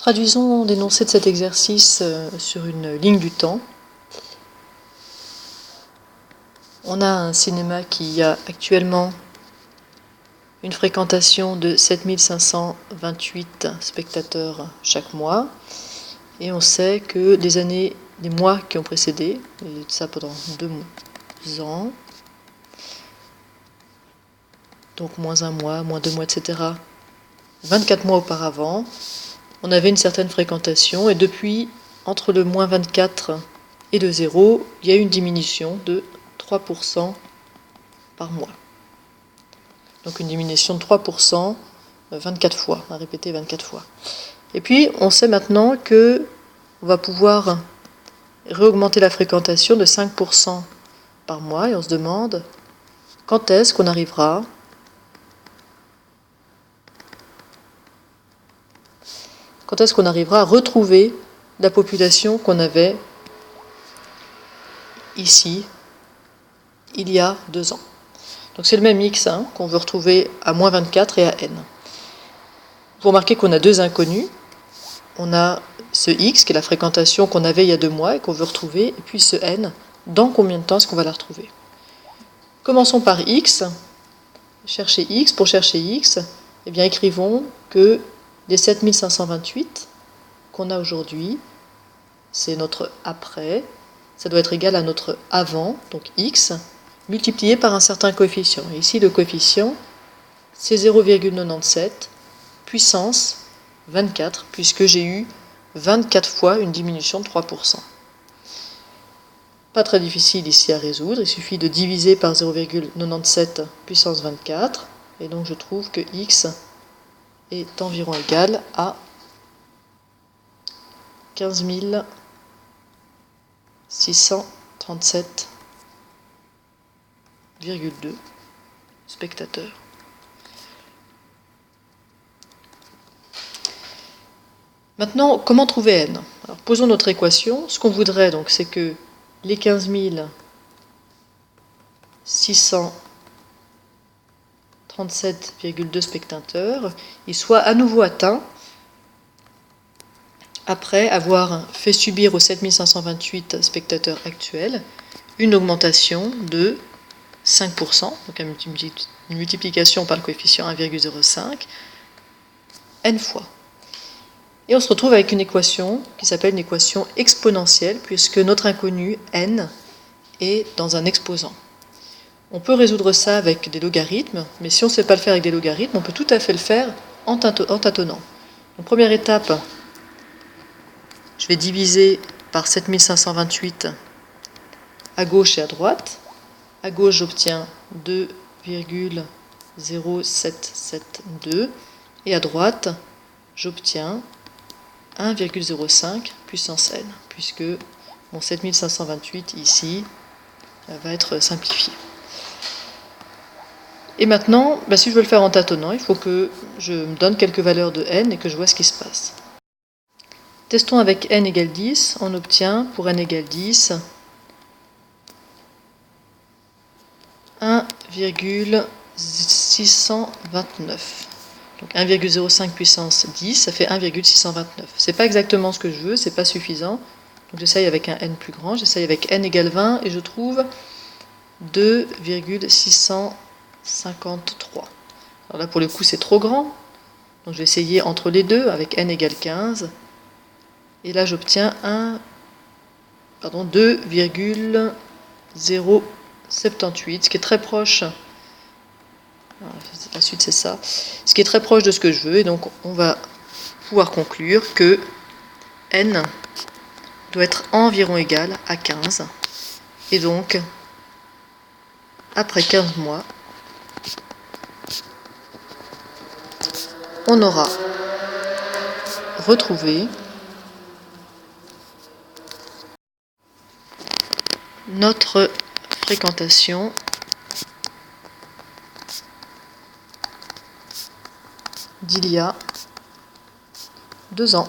Traduisons l'énoncé de cet exercice sur une ligne du temps. On a un cinéma qui a actuellement une fréquentation de 7528 spectateurs chaque mois. Et on sait que les mois qui ont précédé, et ça pendant 2 ans, donc moins un mois, moins 2 mois, etc., 24 mois auparavant, on avait une certaine fréquentation, et depuis, entre le moins 24 et le 0, il y a eu une diminution de 3% par mois. Donc une diminution de 3%, 24 fois, à répéter 24 fois. Et puis, on sait maintenant que on va pouvoir réaugmenter la fréquentation de 5% par mois, et on se demande quand est-ce qu'on arrivera à retrouver la population qu'on avait ici, il y a 2 ans. Donc c'est le même x qu'on veut retrouver à moins 24 et à n. Vous remarquez qu'on a deux inconnus. On a ce x, qui est la fréquentation qu'on avait il y a 2 mois et qu'on veut retrouver, et puis ce n, dans combien de temps est-ce qu'on va la retrouver? Commençons par x. Chercher x. Pour chercher x, eh bien écrivons que les 7528 qu'on a aujourd'hui, c'est notre après, ça doit être égal à notre avant, donc x, multiplié par un certain coefficient. Et ici, le coefficient, c'est 0,97 puissance 24, puisque j'ai eu 24 fois une diminution de 3%. Pas très difficile ici à résoudre, il suffit de diviser par 0,97 puissance 24, et donc je trouve que x est environ égal à 15 637,2 spectateurs. Maintenant, comment trouver n? Alors, posons notre équation. Ce qu'on voudrait, donc, c'est que les 15 637,2 spectateurs, ils soient à nouveau atteints après avoir fait subir aux 7528 spectateurs actuels une augmentation de 5%, donc une multiplication par le coefficient 1,05, n fois. Et on se retrouve avec une équation qui s'appelle une équation exponentielle, puisque notre inconnu n est dans un exposant. On peut résoudre ça avec des logarithmes, mais si on ne sait pas le faire avec des logarithmes, on peut tout à fait le faire en tâtonnant. Donc, première étape, je vais diviser par 7528 à gauche et à droite. À gauche, j'obtiens 2,0772 et à droite, j'obtiens 1,05 puissance n, puisque mon 7528 ici va être simplifié. Et maintenant, si je veux le faire en tâtonnant, il faut que je me donne quelques valeurs de n et que je vois ce qui se passe. Testons avec n égale 10, on obtient pour n égale 10 1,629. Donc 1,05 puissance 10, ça fait 1,629. C'est pas exactement ce que je veux, c'est pas suffisant. Donc j'essaye avec un n plus grand, j'essaye avec n égale 20 et je trouve 2,653. Alors là pour le coup c'est trop grand. Donc je vais essayer entre les deux avec n égale 15. Et là j'obtiens 2,078, ce qui est très proche. La suite c'est ça. Ce qui est très proche de ce que je veux, et donc on va pouvoir conclure que n doit être environ égal à 15. Et donc, après 15 mois, on aura retrouvé notre fréquentation d'il y a 2 ans.